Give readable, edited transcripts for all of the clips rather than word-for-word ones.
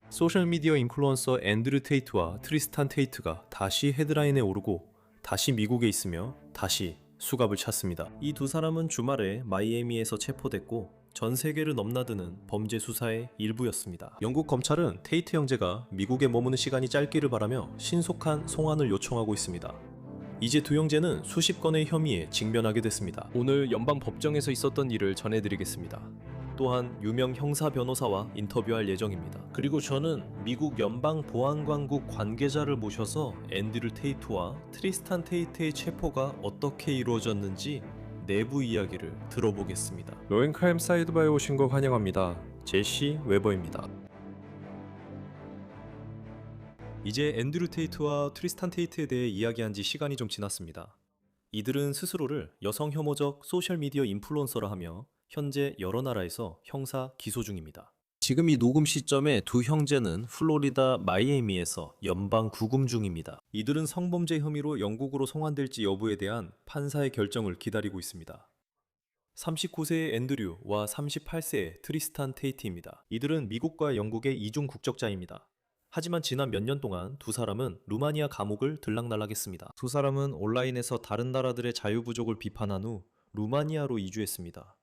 소셜미디어 인플루언서 앤드류 테이트와 트리스탄 테이트가 다시 헤드라인에 오르고 다시 미국에 있으며 다시 수갑을 찼습니다. 이 두 사람은 주말에 마이애미에서 체포됐고 전 세계를 넘나드는 범죄 수사의 일부였습니다. 영국 검찰은 테이트 형제가 미국에 머무는 시간이 짧기를 바라며 신속한 송환을 요청하고 있습니다. 이제 두 형제는 수십 건의 혐의에 직면하게 됐습니다. 오늘 연방 법정에서 있었던 일을 전해드리겠습니다. 또한 유명 형사 변호사와 인터뷰할 예정입니다. 그리고 저는 미국 연방보안관국 관계자를 모셔서 앤드류 테이트와 트리스탄 테이트의 체포가 어떻게 이루어졌는지 내부 이야기를 들어보겠습니다. 로앤크라임 사이드바에 오신 거 환영합니다. 제시 웨버입니다. 이제 앤드류 테이트와 트리스탄 테이트에 대해 이야기한 지 시간이 좀 지났습니다. 이들은 스스로를 여성 혐오적 소셜미디어 인플루언서라 하며 현재 여러 나라에서 형사 기소 중입니다. 지금 이 녹음 시점에 두 형제는 플로리다 마이애미에서 연방 구금 중입니다. 이들은 성범죄 혐의로 영국으로 송환될지 여부에 대한 판사의 결정을 기다리고 있습니다. 39세의 앤드류와 38세의 트리스탄 테이트입니다. 이들은 미국과 영국의 이중 국적자입니다. 하지만 지난 몇 년 동안 두 사람은 루마니아 감옥을 들락날락했습니다. 두 사람은 온라인에서 다른 나라들의 자유 부족을 비판한 후 루마니아로 이주했습니다.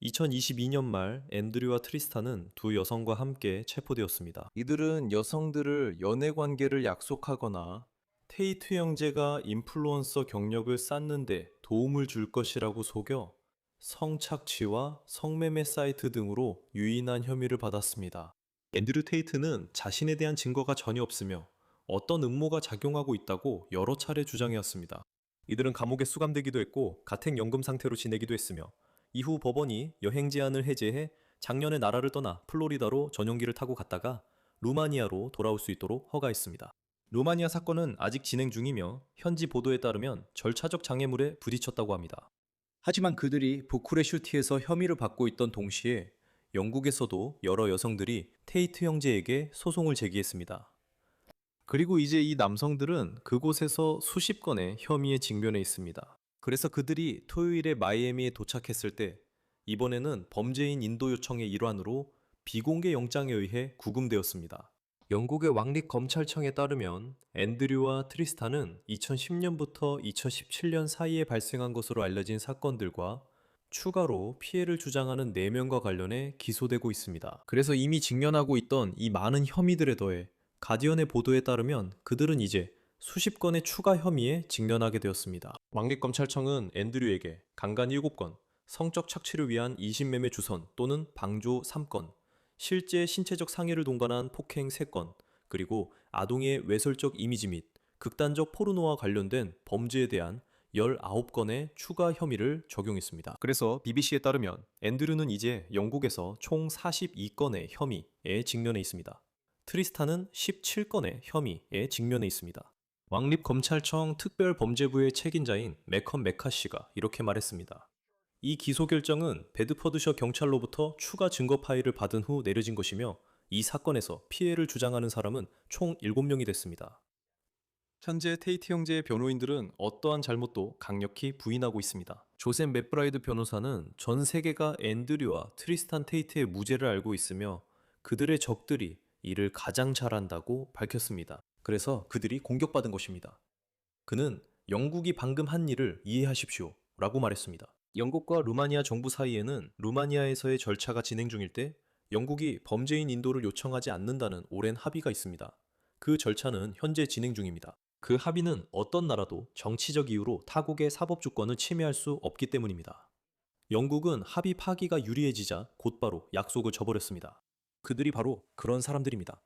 2022년 말 앤드류와 트리스탄은 두 여성과 함께 체포되었습니다. 이들은 여성들을 연애 관계를 약속하거나 테이트 형제가 인플루언서 경력을 쌓는데 도움을 줄 것이라고 속여 성착취와 성매매 사이트 등으로 유인한 혐의를 받았습니다. 앤드류 테이트는 자신에 대한 증거가 전혀 없으며 어떤 음모가 작용하고 있다고 여러 차례 주장해왔습니다. 이들은 감옥에 수감되기도 했고 가택연금 상태로 지내기도 했으며 이후 법원이 여행 제한을 해제해 작년에 나라를 떠나 플로리다로 전용기를 타고 갔다가 루마니아로 돌아올 수 있도록 허가했습니다. 루마니아 사건은 아직 진행 중이며 현지 보도에 따르면 절차적 장애물에 부딪혔다고 합니다. 하지만 그들이 부쿠레슈티에서 혐의를 받고 있던 동시에 영국에서도 여러 여성들이 테이트 형제에게 소송을 제기했습니다. 그리고 이제 이 남성들은 그곳에서 수십 건의 혐의에 직면해 있습니다. 그래서 그들이 토요일에 마이애미에 도착했을 때 이번에는 범죄인 인도 요청의 일환으로 비공개 영장에 의해 구금되었습니다. 영국의 왕립 검찰청에 따르면 앤드류와 트리스탄은 2010년부터 2017년 사이에 발생한 것으로 알려진 사건들과 추가로 피해를 주장하는 4명과 관련해 기소되고 있습니다. 그래서 이미 직면하고 있던 이 많은 혐의들에 더해 가디언의 보도에 따르면 그들은 이제 수십 건의 추가 혐의에 직면하게 되었습니다. 왕립검찰청은 앤드류에게 강간 7건, 성적 착취를 위한 이신매매 주선 또는 방조 3건, 실제 신체적 상해를 동반한 폭행 3건, 그리고 아동의 외설적 이미지 및 극단적 포르노와 관련된 범죄에 대한 19건의 추가 혐의를 적용했습니다. 그래서 BBC에 따르면 앤드류는 이제 영국에서 총 42건의 혐의에 직면해 있습니다. 트리스탄은 17건의 혐의에 직면해 있습니다. 왕립검찰청 특별범죄부의 책임자인 매컨 메카시가 이렇게 말했습니다. 이 기소 결정은 베드퍼드셔 경찰로부터 추가 증거 파일을 받은 후 내려진 것이며 이 사건에서 피해를 주장하는 사람은 총 7명이 됐습니다. 현재 테이트 형제의 변호인들은 어떠한 잘못도 강력히 부인하고 있습니다. 조셉 맥브라이드 변호사는 전 세계가 앤드류와 트리스탄 테이트의 무죄를 알고 있으며 그들의 적들이 이를 가장 잘한다고 밝혔습니다. 그래서 그들이 공격받은 것입니다. 그는 영국이 방금 한 일을 이해하십시오 라고 말했습니다. 영국과 루마니아 정부 사이에는 루마니아에서의 절차가 진행 중일 때 영국이 범죄인 인도를 요청하지 않는다는 오랜 합의가 있습니다. 그 절차는 현재 진행 중입니다. 그 합의는 어떤 나라도 정치적 이유로 타국의 사법 주권을 침해할 수 없기 때문입니다. 영국은 합의 파기가 유리해지자 곧바로 약속을 저버렸습니다. 그들이 바로 그런 사람들입니다.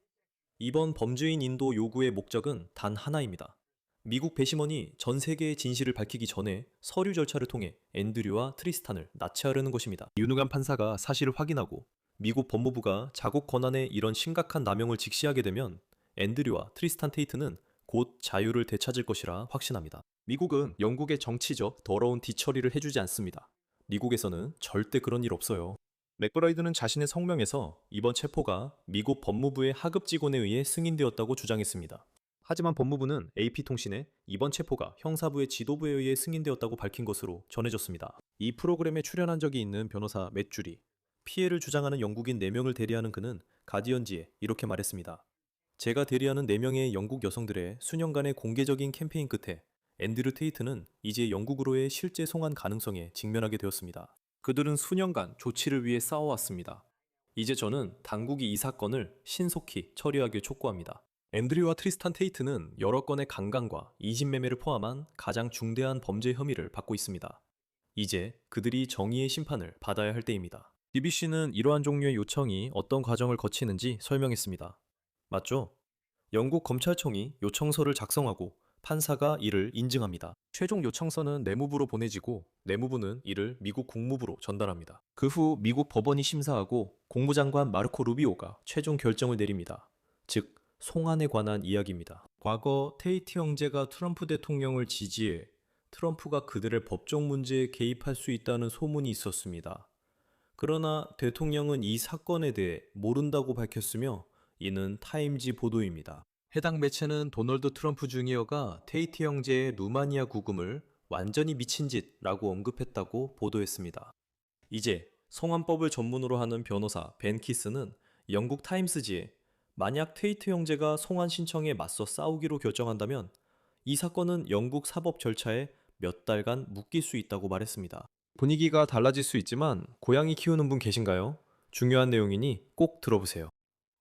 이번 범죄인 인도 요구의 목적은 단 하나입니다. 미국 배심원이 전 세계의 진실을 밝히기 전에 서류 절차를 통해 앤드류와 트리스탄을 나체하려는 것입니다. 유능한 판사가 사실을 확인하고 미국 법무부가 자국 권한의 이런 심각한 남용을 직시하게 되면 앤드류와 트리스탄 테이트는 곧 자유를 되찾을 것이라 확신합니다. 미국은 영국의 정치적 더러운 뒤처리를 해주지 않습니다. 미국에서는 절대 그런 일 없어요. 맥브라이드는 자신의 성명에서 이번 체포가 미국 법무부의 하급 직원에 의해 승인되었다고 주장했습니다. 하지만 법무부는 AP통신에 이번 체포가 형사부의 지도부에 의해 승인되었다고 밝힌 것으로 전해졌습니다. 이 프로그램에 출연한 적이 있는 변호사 맷 줄이 피해를 주장하는 영국인 4명을 대리하는 그는 가디언지에 이렇게 말했습니다. 제가 대리하는 4명의 영국 여성들의 수년간의 공개적인 캠페인 끝에 앤드류 테이트는 이제 영국으로의 실제 송환 가능성에 직면하게 되었습니다. 그들은 수년간 조치를 위해 싸워왔습니다. 이제 저는 당국이 이 사건을 신속히 처리하길 촉구합니다. 앤드류와 트리스탄 테이트는 여러 건의 강간과 이신매매를 포함한 가장 중대한 범죄 혐의를 받고 있습니다. 이제 그들이 정의의 심판을 받아야 할 때입니다. BBC는 이러한 종류의 요청이 어떤 과정을 거치는지 설명했습니다. 맞죠? 영국 검찰청이 요청서를 작성하고 판사가 이를 인증합니다. 최종 요청서는 내무부로 보내지고 내무부는 이를 미국 국무부로 전달합니다. 그 후 미국 법원이 심사하고 국무장관 마르코 루비오가 최종 결정을 내립니다. 즉, 송환에 관한 이야기입니다. 과거 테이트 형제가 트럼프 대통령을 지지해 트럼프가 그들의 법적 문제에 개입할 수 있다는 소문이 있었습니다. 그러나 대통령은 이 사건에 대해 모른다고 밝혔으며 이는 타임지 보도입니다. 해당 매체는 도널드 트럼프 주니어가 테이트 형제의 루마니아 구금을 완전히 미친 짓라고 언급했다고 보도했습니다. 이제 성환법을 전문으로 하는 변호사 벤 키스는 영국 타임스지에 만약 테이트 형제가 송환 신청에 맞서 싸우기로 결정한다면 이 사건은 영국 사법 절차에 몇 달간 묶일 수 있다고 말했습니다. 분위기가 달라질 수 있지만 고양이 키우는 분 계신가요? 중요한 내용이니 꼭 들어보세요.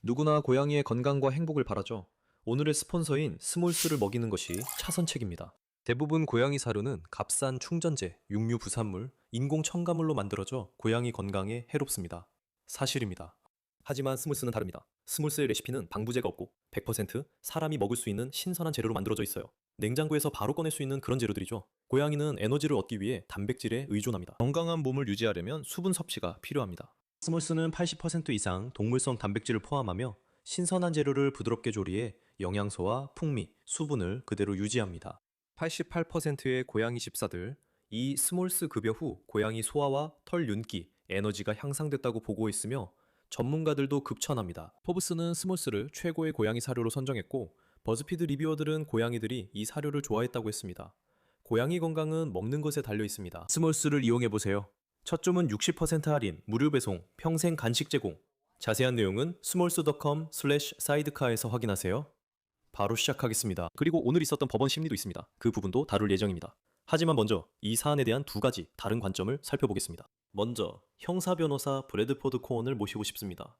누구나 고양이의 건강과 행복을 바라죠. 오늘의 스폰서인 스몰스를 먹이는 것이 차선책입니다. 대부분 고양이 사료는 값싼 충전재, 육류 부산물, 인공 첨가물로 만들어져 고양이 건강에 해롭습니다. 사실입니다. 하지만 스몰스는 다릅니다. 스몰스의 레시피는 방부제가 없고 100% 사람이 먹을 수 있는 신선한 재료로 만들어져 있어요. 냉장고에서 바로 꺼낼 수 있는 그런 재료들이죠. 고양이는 에너지를 얻기 위해 단백질에 의존합니다. 건강한 몸을 유지하려면 수분 섭취가 필요합니다. 스몰스는 80% 이상 동물성 단백질을 포함하며 신선한 재료를 부드럽게 조리해 영양소와 풍미, 수분을 그대로 유지합니다. 88%의 고양이 집사들, 이 스몰스 급여 후 고양이 소화와 털 윤기, 에너지가 향상됐다고 보고했으며 전문가들도 극찬합니다. 포브스는 스몰스를 최고의 고양이 사료로 선정했고 버즈피드 리뷰어들은 고양이들이 이 사료를 좋아했다고 했습니다. 고양이 건강은 먹는 것에 달려 있습니다. 스몰스를 이용해보세요. 첫 주문 60% 할인, 무료 배송, 평생 간식 제공. 자세한 내용은 smolls.com/sidecar에서 확인하세요. 바로 시작하겠습니다. 그리고 오늘 있었던 법원 심리도 있습니다. 그 부분도 다룰 예정입니다. 하지만 먼저 이 사안에 대한 2가지 다른 관점을 살펴보겠습니다. 먼저 형사 변호사 브래드포드 코언을 모시고 싶습니다.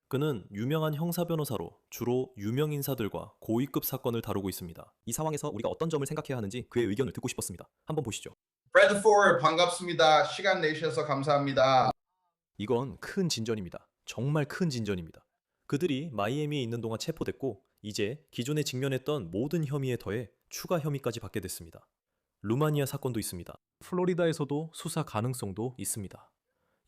그는 유명한 형사 변호사로 주로 유명 인사들과 고위급 사건을 다루고 있습니다. 이 상황에서 우리가 어떤 점을 생각해야 하는지 그의 의견을 듣고 싶었습니다. 한번 보시죠. 브래드포드 반갑습니다. 시간 내주셔서 감사합니다. 이건 큰 진전입니다. 정말 큰 진전입니다. 그들이 마이애미에 있는 동안 체포됐고 이제 기존에 직면했던 모든 혐의에 더해 추가 혐의까지 받게 됐습니다. 루마니아 사건도 있습니다. 플로리다에서도 수사 가능성도 있습니다.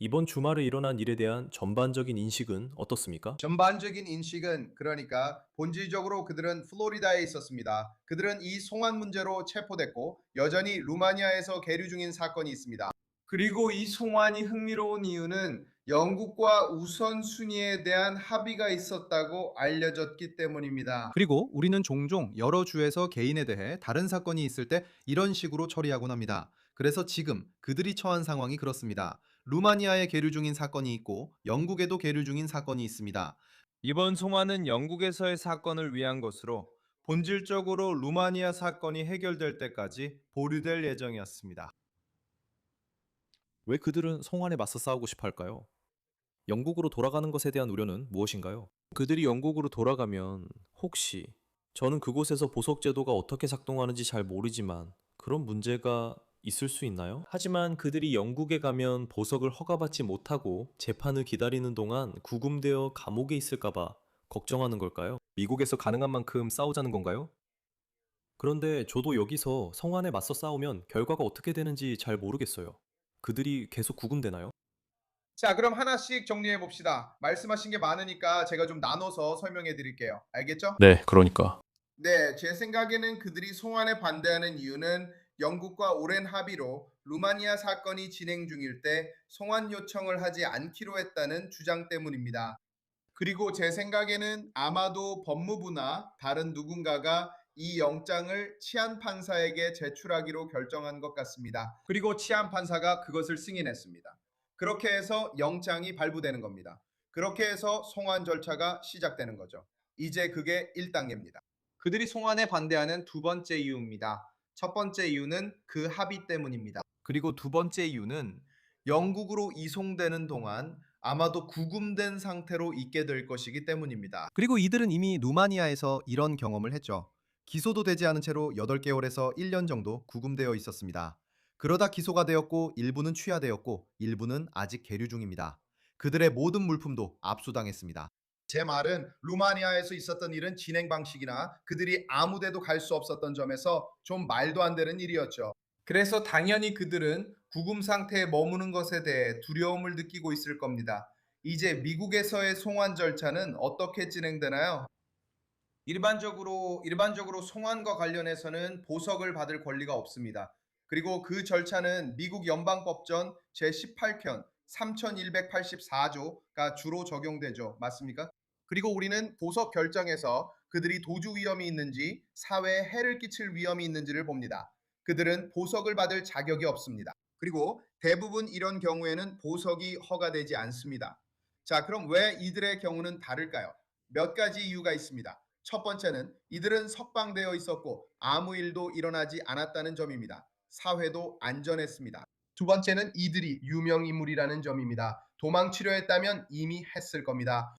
이번 주말에 일어난 일에 대한 전반적인 인식은 어떻습니까? 전반적인 인식은 그러니까 본질적으로 그들은 플로리다에 있었습니다. 그들은 이 송환 문제로 체포됐고 여전히 루마니아에서 계류 중인 사건이 있습니다. 그리고 이 송환이 흥미로운 이유는 영국과 우선순위에 대한 합의가 있었다고 알려졌기 때문입니다. 그리고 우리는 종종 여러 주에서 개인에 대해 다른 사건이 있을 때 이런 식으로 처리하곤 합니다. 그래서 지금 그들이 처한 상황이 그렇습니다. 루마니아에 계류 중인 사건이 있고 영국에도 계류 중인 사건이 있습니다. 이번 송환은 영국에서의 사건을 위한 것으로 본질적으로 루마니아 사건이 해결될 때까지 보류될 예정이었습니다. 왜 그들은 송환에 맞서 싸우고 싶어 할까요? 영국으로 돌아가는 것에 대한 우려는 무엇인가요? 그들이 영국으로 돌아가면 혹시 저는 그곳에서 보석 제도가 어떻게 작동하는지 잘 모르지만 그런 문제가 있을 수 있나요? 하지만 그들이 영국에 가면 보석을 허가받지 못하고 재판을 기다리는 동안 구금되어 감옥에 있을까봐 걱정하는 걸까요? 미국에서 가능한 만큼 싸우자는 건가요? 그런데 저도 여기서 성환에 맞서 싸우면 결과가 어떻게 되는지 잘 모르겠어요. 그들이 계속 구금되나요? 자, 그럼 하나씩 정리해 봅시다. 말씀하신 게 많으니까 제가 좀 나눠서 설명해 드릴게요. 알겠죠? 네, 그러니까. 네, 제 생각에는 그들이 송환에 반대하는 이유는 영국과 오랜 합의로 루마니아 사건이 진행 중일 때 송환 요청을 하지 않기로 했다는 주장 때문입니다. 그리고 제 생각에는 아마도 법무부나 다른 누군가가 이 영장을 치안 판사에게 제출하기로 결정한 것 같습니다. 그리고 치안 판사가 그것을 승인했습니다. 그렇게 해서 영장이 발부되는 겁니다. 그렇게 해서 송환 절차가 시작되는 거죠. 이제 그게 1단계입니다. 그들이 송환에 반대하는 두 번째 이유입니다. 첫 번째 이유는 그 합의 때문입니다. 그리고 두 번째 이유는 영국으로 이송되는 동안 아마도 구금된 상태로 있게 될 것이기 때문입니다. 그리고 이들은 이미 루마니아에서 이런 경험을 했죠. 기소도 되지 않은 채로 8개월에서 1년 정도 구금되어 있었습니다. 그러다 기소가 되었고 일부는 취하되었고 일부는 아직 계류 중입니다. 그들의 모든 물품도 압수당했습니다. 제 말은 루마니아에서 있었던 일은 진행 방식이나 그들이 아무데도 갈 수 없었던 점에서 좀 말도 안 되는 일이었죠. 그래서 당연히 그들은 구금 상태에 머무는 것에 대해 두려움을 느끼고 있을 겁니다. 이제 미국에서의 송환 절차는 어떻게 진행되나요? 일반적으로 송환과 관련해서는 보석을 받을 권리가 없습니다. 그리고 그 절차는 미국 연방법전 제18편 3184조가 주로 적용되죠. 맞습니까? 그리고 우리는 보석 결정에서 그들이 도주 위험이 있는지 사회에 해를 끼칠 위험이 있는지를 봅니다. 그들은 보석을 받을 자격이 없습니다. 그리고 대부분 이런 경우에는 보석이 허가되지 않습니다. 자, 그럼 왜 이들의 경우는 다를까요? 몇 가지 이유가 있습니다. 첫 번째는 이들은 석방되어 있었고 아무 일도 일어나지 않았다는 점입니다. 사회도 안전했습니다. 두 번째는 이들이 유명인물이라는 점입니다. 도망치려 했다면 이미 했을 겁니다.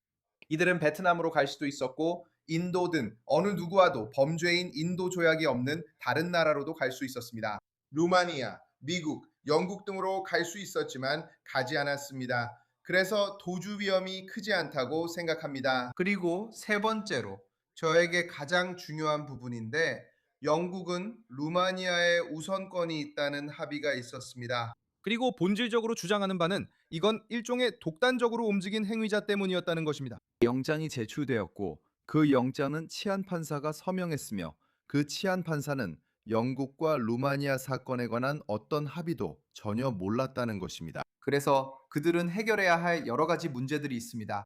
이들은 베트남으로 갈 수도 있었고 인도든 어느 누구와도 범죄인 인도 조약이 없는 다른 나라로도 갈 수 있었습니다. 루마니아, 미국, 영국 등으로 갈 수 있었지만 가지 않았습니다. 그래서 도주 위험이 크지 않다고 생각합니다. 그리고 세 번째로 저에게 가장 중요한 부분인데 영국은 루마니아에 우선권이 있다는 합의가 있었습니다. 그리고 본질적으로 주장하는 바는 이건 일종의 독단적으로 움직인 행위자 때문이었다는 것입니다. 영장이 제출되었고 그 영장은 치안 판사가 서명했으며 그 치안 판사는 영국과 루마니아 사건에 관한 어떤 합의도 전혀 몰랐다는 것입니다. 그래서 그들은 해결해야 할 여러 가지 문제들이 있습니다.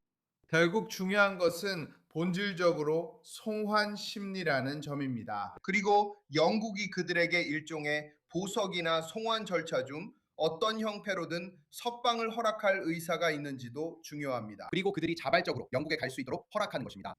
결국 중요한 것은 본질적으로 송환 심리라는 점입니다. 그리고 영국이 그들에게 일종의 보석이나 송환 절차 중 어떤 형태로든 석방을 허락할 의사가 있는지도 중요합니다. 그리고 그들이 자발적으로 영국에 갈 수 있도록 허락하는 것입니다.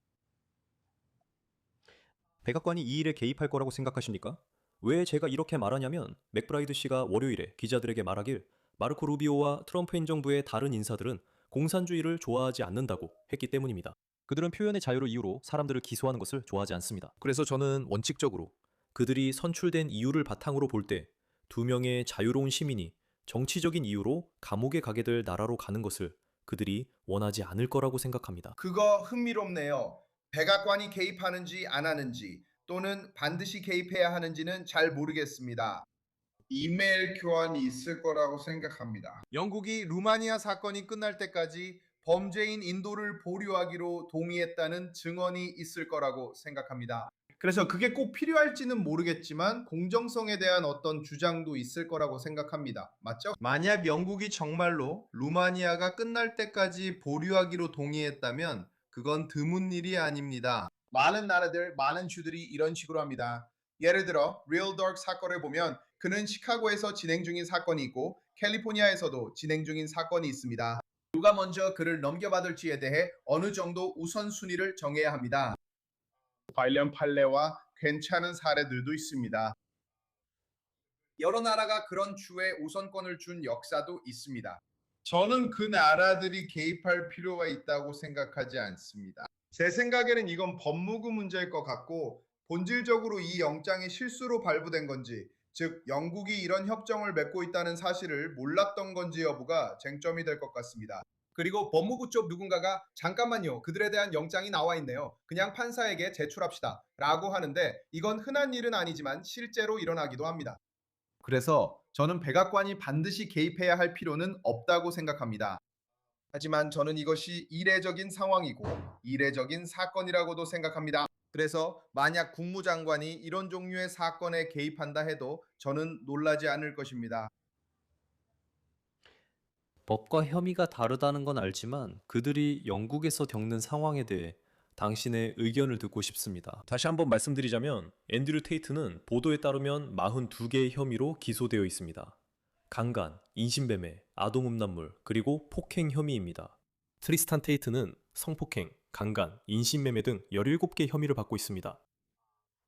백악관이 이 일에 개입할 거라고 생각하십니까? 왜 제가 이렇게 말하냐면 맥브라이드 씨가 월요일에 기자들에게 말하길 마르코 루비오와 트럼프 행정부의 다른 인사들은 공산주의를 좋아하지 않는다고 했기 때문입니다. 그들은 표현의 자유를 이유로 사람들을 기소하는 것을 좋아하지 않습니다. 그래서 저는 원칙적으로 그들이 선출된 이유를 바탕으로 볼 때 두 명의 자유로운 시민이 정치적인 이유로 감옥에 가게 될 나라로 가는 것을 그들이 원하지 않을 거라고 생각합니다. 그거 흥미롭네요. 백악관이 개입하는지 안 하는지 또는 반드시 개입해야 하는지는 잘 모르겠습니다. 이메일 교환이 있을 거라고 생각합니다. 영국이 루마니아 사건이 끝날 때까지 범죄인 인도를 보류하기로 동의했다는 증언이 있을 거라고 생각합니다. 그래서 그게 꼭 필요할지는 모르겠지만 공정성에 대한 어떤 주장도 있을 거라고 생각합니다. 맞죠? 만약 영국이 정말로 루마니아가 끝날 때까지 보류하기로 동의했다면 그건 드문 일이 아닙니다. 많은 나라들, 많은 주들이 이런 식으로 합니다. 예를 들어 Real Dark 사건을 보면 그는 시카고에서 진행 중인 사건이 있고 캘리포니아에서도 진행 중인 사건이 있습니다. 누가 먼저 그를 넘겨받을지에 대해 어느 정도 우선순위를 정해야 합니다. 관련 판례와 괜찮은 사례들도 있습니다. 여러 나라가 그런 주에 우선권을 준 역사도 있습니다. 저는 그 나라들이 개입할 필요가 있다고 생각하지 않습니다. 제 생각에는 이건 법무부 문제일 것 같고 본질적으로 이 영장이 실수로 발부된 건지, 즉 영국이 이런 협정을 맺고 있다는 사실을 몰랐던 건지 여부가 쟁점이 될 것 같습니다. 그리고 법무부 쪽 누군가가 잠깐만요, 그들에 대한 영장이 나와 있네요, 그냥 판사에게 제출합시다 라고 하는데 이건 흔한 일은 아니지만 실제로 일어나기도 합니다. 그래서 저는 백악관이 반드시 개입해야 할 필요는 없다고 생각합니다. 하지만 저는 이것이 이례적인 상황이고 이례적인 사건이라고도 생각합니다. 그래서 만약 국무장관이 이런 종류의 사건에 개입한다 해도 저는 놀라지 않을 것입니다. 법과 혐의가 다르다는 건 알지만 그들이 영국에서 겪는 상황에 대해 당신의 의견을 듣고 싶습니다. 다시 한번 말씀드리자면 앤드류 테이트는 보도에 따르면 42개의 혐의로 기소되어 있습니다. 강간, 인신매매, 아동음란물, 그리고 폭행 혐의입니다. 트리스탄 테이트는 성폭행, 강간, 인신매매 등 17개 혐의를 받고 있습니다.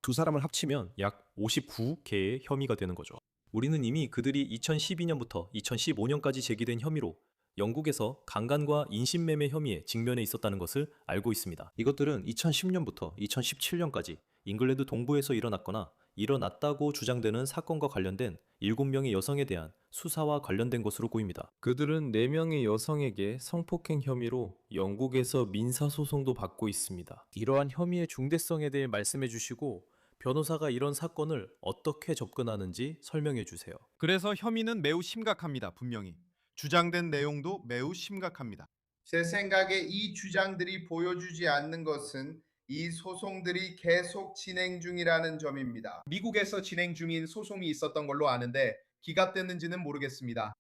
두 사람을 합치면 약 59개의 혐의가 되는 거죠. 우리는 이미 그들이 2012년부터 2015년까지 제기된 혐의로 영국에서 강간과 인신매매 혐의에 직면해 있었다는 것을 알고 있습니다. 이것들은 2010년부터 2017년까지 잉글랜드 동부에서 일어났거나 일어났다고 주장되는 사건과 관련된 7명의 여성에 대한 수사와 관련된 것으로 보입니다. 그들은 4명의 여성에게 성폭행 혐의로 영국에서 민사소송도 받고 있습니다. 이러한 혐의의 중대성에 대해 말씀해 주시고 변호사가 이런 사건을 어떻게 접근하는지 설명해 주세요. 그래서 혐의는 매우 심각합니다. 분명히. 주장된 내용도 매우 심각합니다. 제 생각에 이 주장들이 보여주지 않는 것은 이 소송들이 계속 진행 중이라는 점입니다. 미국에서 진행 중인 소송이 있었던 걸로 아는데 기각됐는지는 모르겠습니다.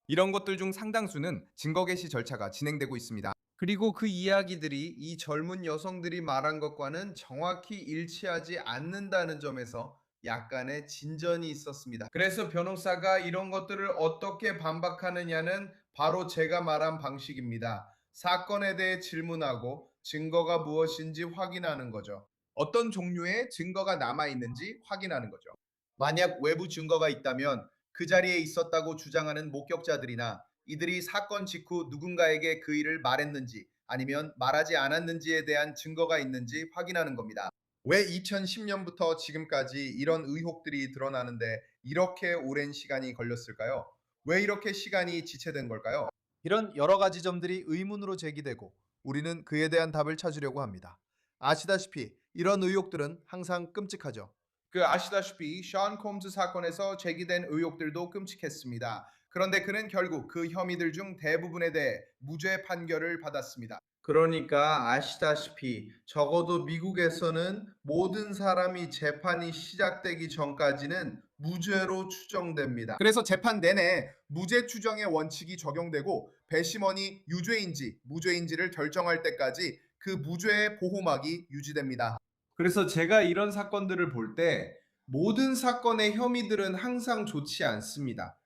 이런 것들 중 상당수는 증거 개시 절차가 진행되고 있습니다. 그리고 그 이야기들이 이 젊은 여성들이 말한 것과는 정확히 일치하지 않는다는 점에서 약간의 진전이 있었습니다. 그래서 변호사가 이런 것들을 어떻게 반박하느냐는 바로 제가 말한 방식입니다. 사건에 대해 질문하고 증거가 무엇인지 확인하는 거죠. 어떤 종류의 증거가 남아있는지 확인하는 거죠. 만약 외부 증거가 있다면 그 자리에 있었다고 주장하는 목격자들이나 이들이 사건 직후 누군가에게 그 일을 말했는지 아니면 말하지 않았는지에 대한 증거가 있는지 확인하는 겁니다. 왜 2010년부터 지금까지 이런 의혹들이 드러나는데 이렇게 오랜 시간이 걸렸을까요? 왜 이렇게 시간이 지체된 걸까요? 이런 여러 가지 점들이 의문으로 제기되고 우리는 그에 대한 답을 찾으려고 합니다. 아시다시피 이런 의혹들은 항상 끔찍하죠. 아시다시피 션 콤즈 사건에서 제기된 의혹들도 끔찍했습니다. 그런데 그는 결국 그 혐의들 중 대부분에 대해 무죄 판결을 받았습니다. 그러니까 아시다시피 적어도 미국에서는 모든 사람이 재판이 시작되기 전까지는 무죄로 추정됩니다. 그래서 재판 내내 무죄 추정의 원칙이 적용되고 배심원이 유죄인지 무죄인지를 결정할 때까지 그 무죄의 보호막이 유지됩니다. 그래서 제가 이런 사건들을 볼 때 모든 사건의 혐의들은 항상 좋지 않습니다.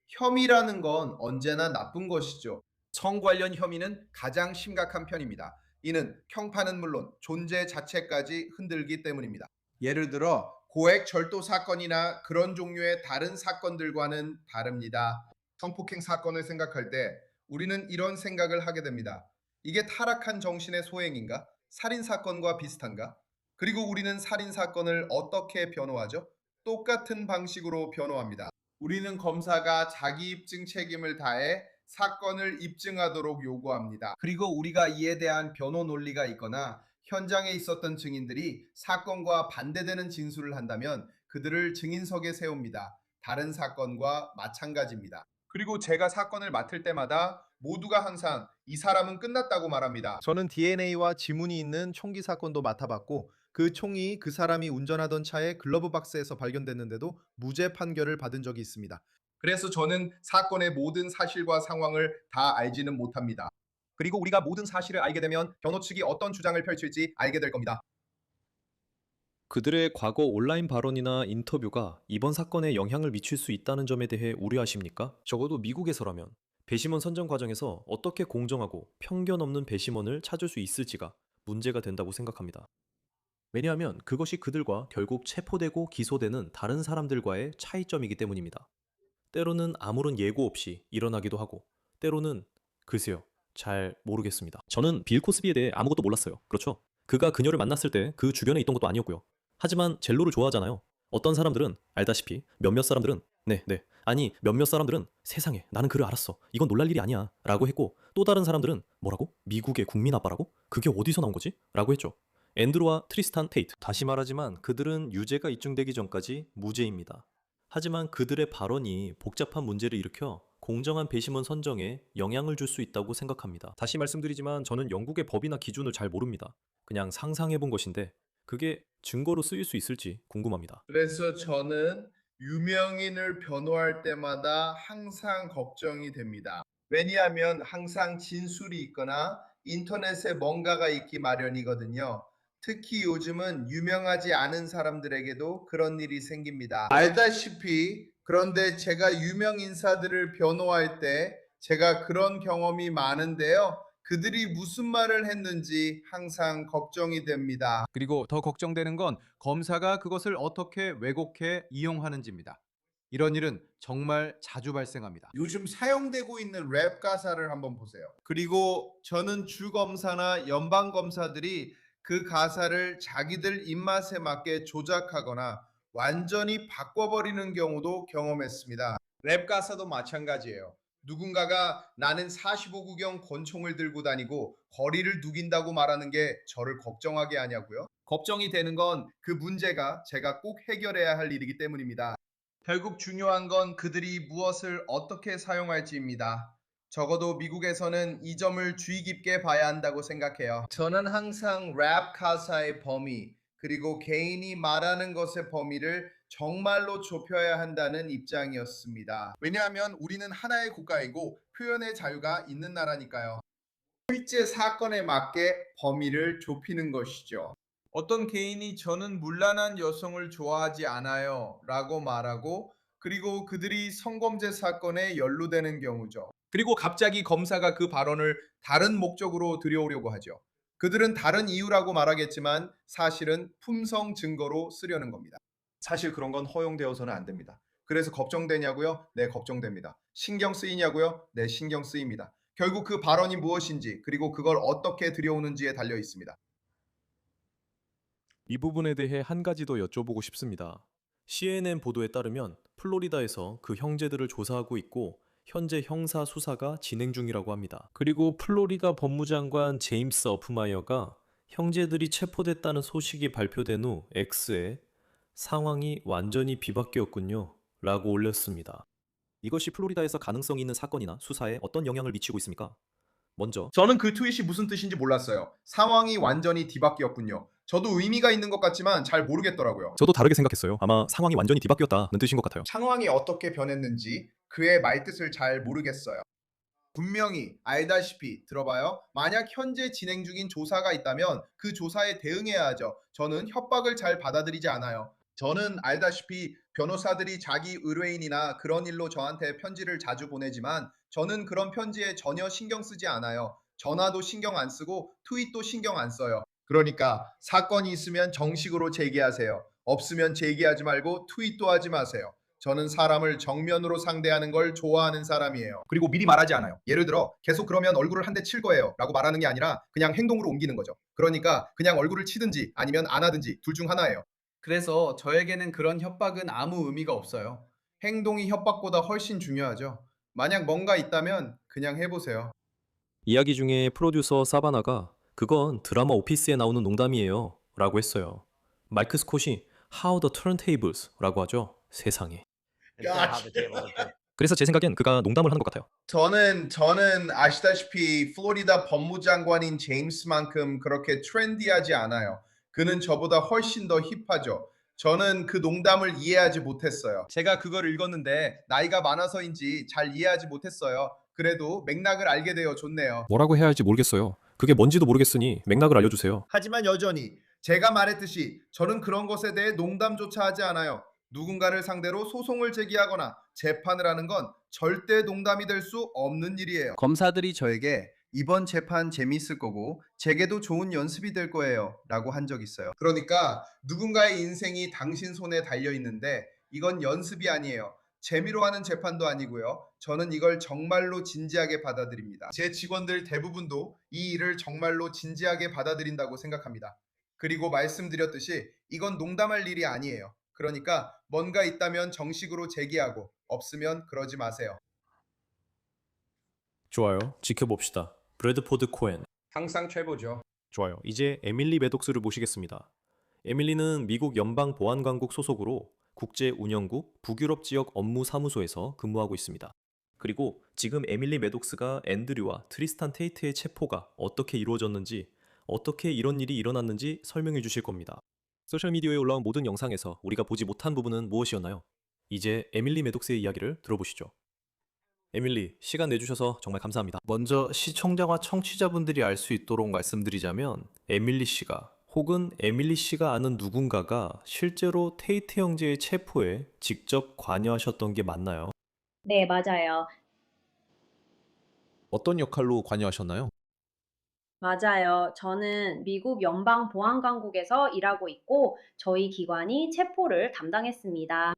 혐의라는 건 언제나 나쁜 것이죠. 성 관련 혐의는 가장 심각한 편입니다. 이는 형판은 물론 존재 자체까지 흔들기 때문입니다. 예를 들어 고액 절도 사건이나 그런 종류의 다른 사건들과는 다릅니다. 성폭행 사건을 생각할 때 우리는 이런 생각을 하게 됩니다. 이게 타락한 정신의 소행인가? 살인 사건과 비슷한가? 그리고 우리는 살인 사건을 어떻게 변호하죠? 똑같은 방식으로 변호합니다. 우리는 검사가 자기 입증 책임을 다해 사건을 입증하도록 요구합니다. 그리고 우리가 이에 대한 변호 논리가 있거나 현장에 있었던 증인들이 사건과 반대되는 진술을 한다면 그들을 증인석에 세웁니다. 다른 사건과 마찬가지입니다. 그리고 제가 사건을 맡을 때마다 모두가 항상 이 사람은 끝났다고 말합니다. 저는 DNA와 지문이 있는 총기 사건도 맡아봤고 그 총이 그 사람이 운전하던 차의 글러브 박스에서 발견됐는데도 무죄 판결을 받은 적이 있습니다. 그래서 저는 사건의 모든 사실과 상황을 다 알지는 못합니다. 그리고 우리가 모든 사실을 알게 되면 변호 측이 어떤 주장을 펼칠지 알게 될 겁니다. 그들의 과거 온라인 발언이나 인터뷰가 이번 사건에 영향을 미칠 수 있다는 점에 대해 우려하십니까? 적어도 미국에서라면 배심원 선정 과정에서 어떻게 공정하고 편견 없는 배심원을 찾을 수 있을지가 문제가 된다고 생각합니다. 왜냐하면 그것이 그들과 결국 체포되고 기소되는 다른 사람들과의 차이점이기 때문입니다. 때로는 아무런 예고 없이 일어나기도 하고 때로는 글쎄요, 잘 모르겠습니다. 저는 빌 코스비에 대해 아무것도 몰랐어요. 그렇죠? 그가 그녀를 만났을 때 그 주변에 있던 것도 아니었고요. 하지만 젤로를 좋아하잖아요. 어떤 사람들은 알다시피 몇몇 사람들은 아니 몇몇 사람들은 세상에 나는 그를 알았어. 이건 놀랄 일이 아니야 라고 했고 또 다른 사람들은 뭐라고? 미국의 국민 아빠라고? 그게 어디서 나온 거지? 라고 했죠. 앤드루와 트리스탄 테이트. 다시 말하지만 그들은 유죄가 입증되기 전까지 무죄입니다. 하지만 그들의 발언이 복잡한 문제를 일으켜 공정한 배심원 선정에 영향을 줄 수 있다고 생각합니다. 다시 말씀드리지만 저는 영국의 법이나 기준을 잘 모릅니다. 그냥 상상해본 것인데 그게 증거로 쓰일 수 있을지 궁금합니다. 그래서 저는 유명인을 변호할 때마다 항상 걱정이 됩니다. 왜냐하면 항상 진술이 있거나 인터넷에 뭔가가 있기 마련이거든요. 특히 요즘은 유명하지 않은 사람들에게도 그런 일이 생깁니다. 알다시피 그런데 제가 유명 인사들을 변호할 때 제가 그런 경험이 많은데요. 그들이 무슨 말을 했는지 항상 걱정이 됩니다. 그리고 더 걱정되는 건 검사가 그것을 어떻게 왜곡해 이용하는지입니다. 이런 일은 정말 자주 발생합니다. 요즘 사용되고 있는 랩 가사를 한번 보세요. 그리고 저는 주검사나 연방검사들이 그 가사를 자기들 입맛에 맞게 조작하거나 완전히 바꿔버리는 경우도 경험했습니다. 랩 가사도 마찬가지예요. 누군가가 나는 45구경 권총을 들고 다니고 거리를 누긴다고 말하는 게 저를 걱정하게 하냐고요? 걱정이 되는 건 그 문제가 제가 꼭 해결해야 할 일이기 때문입니다. 결국 중요한 건 그들이 무엇을 어떻게 사용할지입니다. 적어도 미국에서는 이 점을 주의 깊게 봐야 한다고 생각해요. 저는 항상 랩 가사의 범위, 그리고 개인이 말하는 것의 범위를 정말로 좁혀야 한다는 입장이었습니다. 왜냐하면 우리는 하나의 국가이고 표현의 자유가 있는 나라니까요. 실제 사건에 맞게 범위를 좁히는 것이죠. 어떤 개인이 저는 문란한 여성을 좋아하지 않아요 라고 말하고, 그리고 그들이 성범죄 사건에 연루되는 경우죠. 그리고 갑자기 검사가 그 발언을 다른 목적으로 들여오려고 하죠. 그들은 다른 이유라고 말하겠지만 사실은 품성 증거로 쓰려는 겁니다. 사실 그런 건 허용되어서는 안 됩니다. 그래서 걱정되냐고요? 네, 걱정됩니다. 신경 쓰이냐고요? 네, 신경 쓰입니다. 결국 그 발언이 무엇인지, 그리고 그걸 어떻게 들여오는지에 달려 있습니다. 이 부분에 대해 한 가지 더 여쭤보고 싶습니다. CNN 보도에 따르면 플로리다에서 그 형제들을 조사하고 있고 현재 형사 수사가 진행 중이라고 합니다. 그리고 플로리다 법무장관 제임스 어프마이어가 형제들이 체포됐다는 소식이 발표된 후 X에 상황이 완전히 비바뀌었군요 라고 올렸습니다. 이것이 플로리다에서 가능성이 있는 사건이나 수사에 어떤 영향을 미치고 있습니까? 먼저 저는 그 트윗이 무슨 뜻인지 몰랐어요. 상황이 완전히 뒤바뀌었군요. 저도 의미가 있는 것 같지만 잘 모르겠더라고요. 저도 다르게 생각했어요. 아마 상황이 완전히 뒤바뀌었다는 뜻인 것 같아요. 상황이 어떻게 변했는지 그의 말뜻을 잘 모르겠어요. 분명히 알다시피 들어봐요. 만약 현재 진행 중인 조사가 있다면 그 조사에 대응해야 하죠. 저는 협박을 잘 받아들이지 않아요. 저는 알다시피 변호사들이 자기 의뢰인이나 그런 일로 저한테 편지를 자주 보내지만 저는 그런 편지에 전혀 신경 쓰지 않아요. 전화도 신경 안 쓰고 트윗도 신경 안 써요. 그러니까 사건이 있으면 정식으로 제기하세요. 없으면 제기하지 말고 트윗도 하지 마세요. 저는 사람을 정면으로 상대하는 걸 좋아하는 사람이에요. 그리고 미리 말하지 않아요. 예를 들어 계속 그러면 얼굴을 한 대 칠 거예요 라고 말하는 게 아니라 그냥 행동으로 옮기는 거죠. 그러니까 그냥 얼굴을 치든지 아니면 안 하든지 둘 중 하나예요. 그래서 저에게는 그런 협박은 아무 의미가 없어요. 행동이 협박보다 훨씬 중요하죠. 만약 뭔가 있다면 그냥 해보세요. 이야기 중에 프로듀서 사바나가 그건 드라마 오피스에 나오는 농담이에요 라고 했어요. 마이크 스콧이 How the Turntables 라고 하죠. 세상에. 그래서 제 생각엔 그가 농담을 한 것 같아요. 저는 아시다시피 플로리다 법무장관인 제임스만큼 그렇게 트렌디하지 않아요. 그는 저보다 훨씬 더 힙하죠. 저는 그 농담을 이해하지 못했어요. 제가 그걸 읽었는데 나이가 많아서인지 잘 이해하지 못했어요. 그래도 맥락을 알게 되어 좋네요. 뭐라고 해야 할지 모르겠어요. 그게 뭔지도 모르겠으니 맥락을 알려주세요. 하지만 여전히 제가 말했듯이 저는 그런 것에 대해 농담조차 하지 않아요. 누군가를 상대로 소송을 제기하거나 재판을 하는 건 절대 농담이 될 수 없는 일이에요. 검사들이 저에게 이번 재판 재미있을 거고 제게도 좋은 연습이 될 거예요 라고 한 적 있어요. 그러니까 누군가의 인생이 당신 손에 달려 있는데 이건 연습이 아니에요. 재미로 하는 재판도 아니고요. 저는 이걸 정말로 진지하게 받아들입니다. 제 직원들 대부분도 이 일을 정말로 진지하게 받아들인다고 생각합니다. 그리고 말씀드렸듯이 이건 농담할 일이 아니에요. 그러니까 뭔가 있다면 정식으로 제기하고 없으면 그러지 마세요. 좋아요. 지켜봅시다. 브래드포드 코엔. 항상 최고죠. 좋아요. 이제 에밀리 매독스를 모시겠습니다. 에밀리는 미국 연방보안강국 소속으로 국제운영국 북유럽 지역 업무사무소에서 근무하고 있습니다. 그리고 지금 에밀리 매독스가 앤드류와 트리스탄 테이트의 체포가 어떻게 이루어졌는지, 어떻게 이런 일이 일어났는지 설명해 주실 겁니다. 소셜미디어에 올라온 모든 영상에서 우리가 보지 못한 부분은 무엇이었나요? 이제 에밀리 매독스의 이야기를 들어보시죠. 에밀리, 시간 내주셔서 정말 감사합니다. 먼저 시청자와 청취자분들이 알 수 있도록 말씀드리자면 에밀리 씨가 혹은 에밀리 씨가 아는 누군가가 실제로 테이트 형제의 체포에 직접 관여하셨던 게 맞나요? 네, 맞아요. 어떤 역할로 관여하셨나요? 맞아요. 저는 미국 연방보안당국에서 일하고 있고 저희 기관이 체포를 담당했습니다.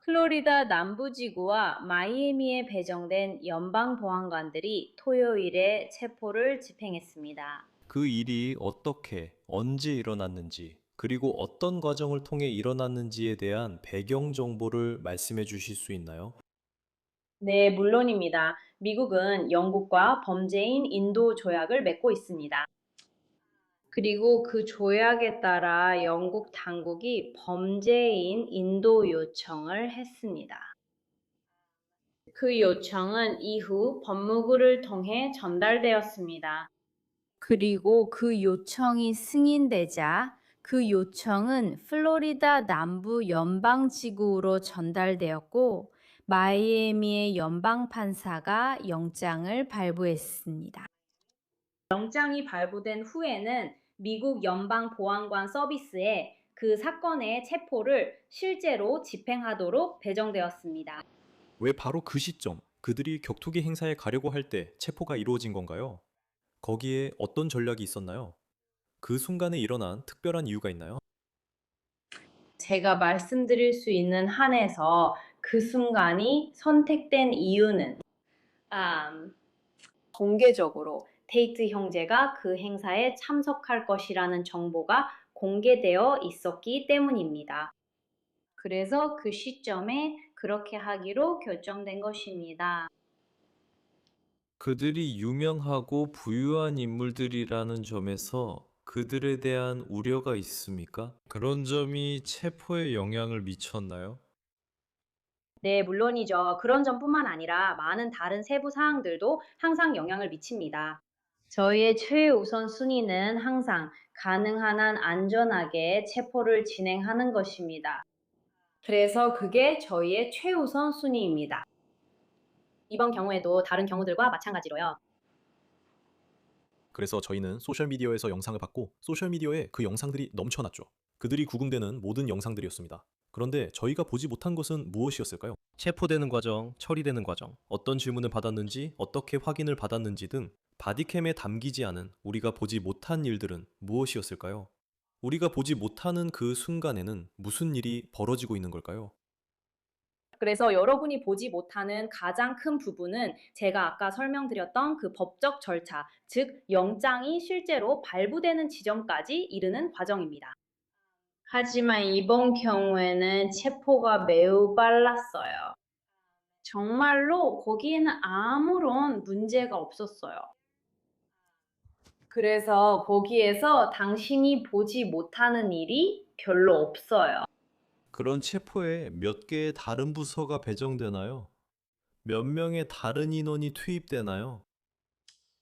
플로리다 남부지구와 마이애미에 배정된 연방보안관들이 토요일에 체포를 집행했습니다. 그 일이 어떻게, 언제 일어났는지, 그리고 어떤 과정을 통해 일어났는지에 대한 배경 정보를 말씀해 주실 수 있나요? 네, 물론입니다. 미국은 영국과 범죄인 인도 조약을 맺고 있습니다. 그리고 그 조약에 따라 영국 당국이 범죄인 인도 요청을 했습니다. 그 요청은 이후 법무부를 통해 전달되었습니다. 그리고 그 요청이 승인되자 그 요청은 플로리다 남부 연방지구로 전달되었고 마이애미의 연방판사가 영장을 발부했습니다. 영장이 발부된 후에는 미국 연방보안관 서비스에 그 사건의 체포를 실제로 집행하도록 배정되었습니다. 왜 바로 그 시점, 그들이 격투기 행사에 가려고 할 때 체포가 이루어진 건가요? 거기에 어떤 전략이 있었나요? 그 순간에 일어난 특별한 이유가 있나요? 제가 말씀드릴 수 있는 한에서 그 순간이 선택된 이유는 공개적으로 테이트 형제가 그 행사에 참석할 것이라는 정보가 공개되어 있었기 때문입니다. 그래서 그 시점에 그렇게 하기로 결정된 것입니다. 그들이 유명하고 부유한 인물들이라는 점에서 그들에 대한 우려가 있습니까? 그런 점이 체포에 영향을 미쳤나요? 네, 물론이죠. 그런 점뿐만 아니라 많은 다른 세부 사항들도 항상 영향을 미칩니다. 저희의 최우선 순위는 항상 가능한 한 안전하게 체포를 진행하는 것입니다. 그래서 그게 저희의 최우선 순위입니다. 이번 경우에도 다른 경우들과 마찬가지로요. 그래서 저희는 소셜미디어에서 영상을 받고 소셜미디어에 그 영상들이 넘쳐났죠. 그들이 구금되는 모든 영상들이었습니다. 그런데 저희가 보지 못한 것은 무엇이었을까요? 체포되는 과정, 처리되는 과정, 어떤 질문을 받았는지, 어떻게 확인을 받았는지 등 바디캠에 담기지 않은 우리가 보지 못한 일들은 무엇이었을까요? 우리가 보지 못하는 그 순간에는 무슨 일이 벌어지고 있는 걸까요? 그래서 여러분이 보지 못하는 가장 큰 부분은 제가 아까 설명드렸던 그 법적 절차, 즉 영장이 실제로 발부되는 지점까지 이르는 과정입니다. 하지만 이번 경우에는 체포가 매우 빨랐어요. 정말로 거기에는 아무런 문제가 없었어요. 그래서 거기에서 당신이 보지 못하는 일이 별로 없어요. 그런 체포에 몇 개의 다른 부서가 배정되나요? 몇 명의 다른 인원이 투입되나요?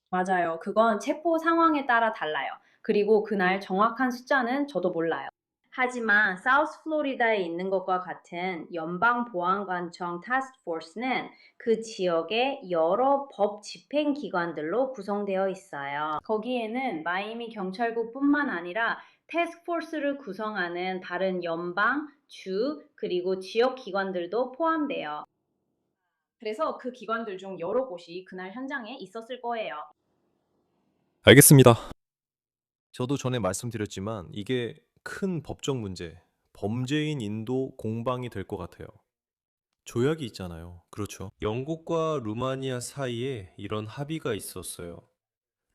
맞아요. 그건 체포 상황에 따라 달라요. 그리고 그날 정확한 숫자는 저도 몰라요. 하지만 사우스 플로리다에 있는 것과 같은 연방보안관청 타스크포스는 그 지역의 여러 법 집행 기관들로 구성되어 있어요. 거기에는 마이애미 경찰국뿐만 아니라 태스크포스를 구성하는 다른 연방, 주, 그리고 지역 기관들도 포함돼요. 그래서 그 기관들 중 여러 곳이 그날 현장에 있었을 거예요. 알겠습니다. 저도 전에 말씀드렸지만 이게 큰 법적 문제, 범죄인 인도 공방이 될 것 같아요. 조약이 있잖아요. 그렇죠. 영국과 루마니아 사이에 이런 합의가 있었어요.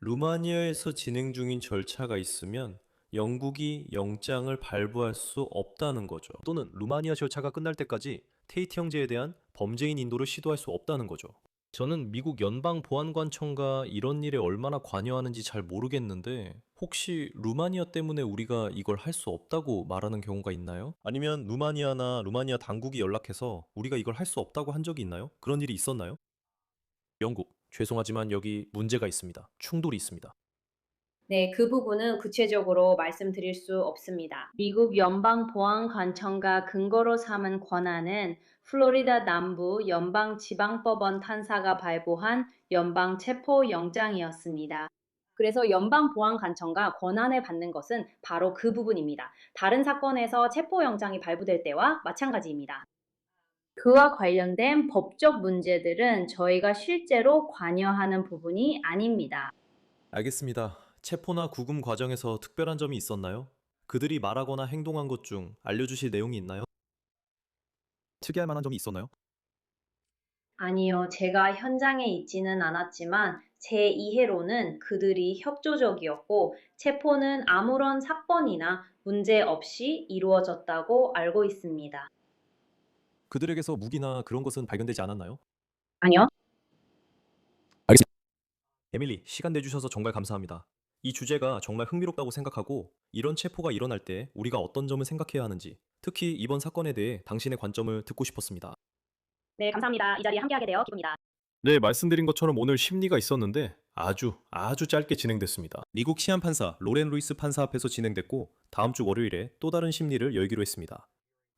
루마니아에서 진행 중인 절차가 있으면 영국이 영장을 발부할 수 없다는 거죠. 또는 루마니아 절차가 끝날 때까지 테이트 형제에 대한 범죄인 인도를 시도할 수 없다는 거죠. 저는 미국 연방보안관청가 이런 일에 얼마나 관여하는지 잘 모르겠는데 혹시 루마니아 때문에 우리가 이걸 할 수 없다고 말하는 경우가 있나요? 아니면 루마니아나 루마니아 당국이 연락해서 우리가 이걸 할 수 없다고 한 적이 있나요? 그런 일이 있었나요? 영국, 죄송하지만 여기 문제가 있습니다. 충돌이 있습니다. 네, 그 부분은 구체적으로 말씀드릴 수 없습니다. 미국 연방보안관청가 근거로 삼은 권한은 플로리다 남부 연방지방법원 판사가 발부한 연방체포영장이었습니다. 그래서 연방보안관청가 권한을 받는 것은 바로 그 부분입니다. 다른 사건에서 체포영장이 발부될 때와 마찬가지입니다. 그와 관련된 법적 문제들은 저희가 실제로 관여하는 부분이 아닙니다. 알겠습니다. 체포나 구금 과정에서 특별한 점이 있었나요? 그들이 말하거나 행동한 것 중 알려주실 내용이 있나요? 특이할 만한 점이 있었나요? 아니요, 제가 현장에 있지는 않았지만 제 이해로는 그들이 협조적이었고 체포는 아무런 사건이나 문제 없이 이루어졌다고 알고 있습니다. 그들에게서 무기나 그런 것은 발견되지 않았나요? 아니요? 에밀리, 시간 내주셔서 정말 감사합니다. 이 주제가 정말 흥미롭다고 생각하고 이런 체포가 일어날 때 우리가 어떤 점을 생각해야 하는지, 특히 이번 사건에 대해 당신의 관점을 듣고 싶었습니다. 네, 감사합니다. 이 자리에 함께하게 되어 기쁩니다. 네, 말씀드린 것처럼 오늘 심리가 있었는데 아주 짧게 진행됐습니다. 미국 시한 판사 로렌 루이스 판사 앞에서 진행됐고 다음 주 월요일에 또 다른 심리를 열기로 했습니다.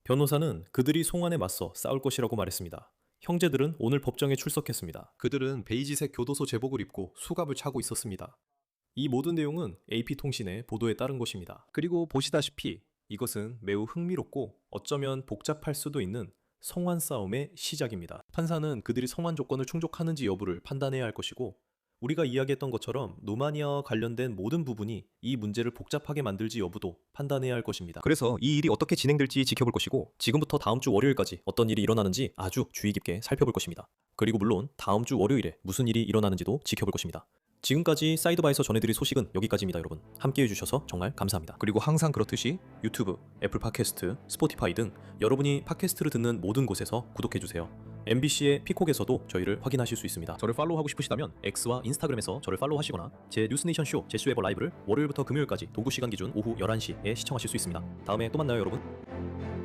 변호사는 그들이 송환에 맞서 싸울 것이라고 말했습니다. 형제들은 오늘 법정에 출석했습니다. 그들은 베이지색 교도소 제복을 입고 수갑을 차고 있었습니다. 이 모든 내용은 AP통신의 보도에 따른 것입니다. 그리고 보시다시피 이것은 매우 흥미롭고 어쩌면 복잡할 수도 있는 성환 싸움의 시작입니다. 판사는 그들이 성환 조건을 충족하는지 여부를 판단해야 할 것이고 우리가 이야기했던 것처럼 루마니아와 관련된 모든 부분이 이 문제를 복잡하게 만들지 여부도 판단해야 할 것입니다. 그래서 이 일이 어떻게 진행될지 지켜볼 것이고 지금부터 다음 주 월요일까지 어떤 일이 일어나는지 아주 주의 깊게 살펴볼 것입니다. 그리고 물론 다음 주 월요일에 무슨 일이 일어나는지도 지켜볼 것입니다. 지금까지 사이드바에서 전해드릴 소식은 여기까지입니다, 여러분. 함께해 주셔서 정말 감사합니다. 그리고 항상 그렇듯이 유튜브, 애플 팟캐스트, 스포티파이 등 여러분이 팟캐스트를 듣는 모든 곳에서 구독해 주세요. MBC의 피콕에서도 저희를 확인하실 수 있습니다. 저를 팔로우하고 싶으시다면 X와 인스타그램에서 저를 팔로우하시거나 제 뉴스네이션 쇼 제시웨버 라이브를 월요일부터 금요일까지 동구 시간 기준 오후 11시에 시청하실 수 있습니다. 다음에 또 만나요, 여러분.